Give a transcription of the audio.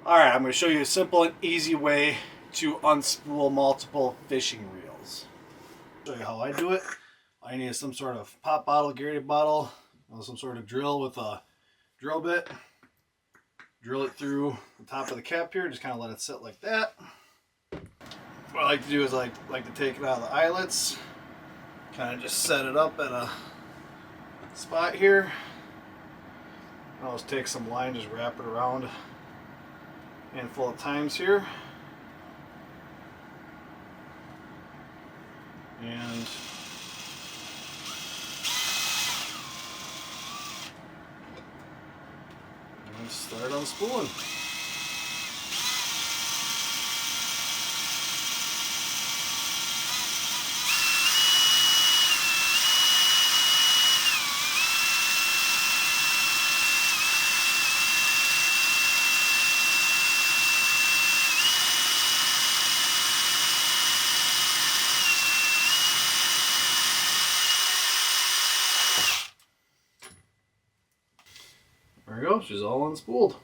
Alright, I'm going to show you a simple and easy way to unspool multiple fishing reels. Show you how I do it. I need some sort of pop bottle, Gatorade bottle, some sort of drill with a drill bit. Drill it through the top of the cap here, just kind of let it sit like that. What I like to do is I like to take it out of the eyelets, kind of just set it up at a spot here. I'll just take some line, just wrap it around a handful of times here. And let's start unspooling. There we go, she's all unspooled.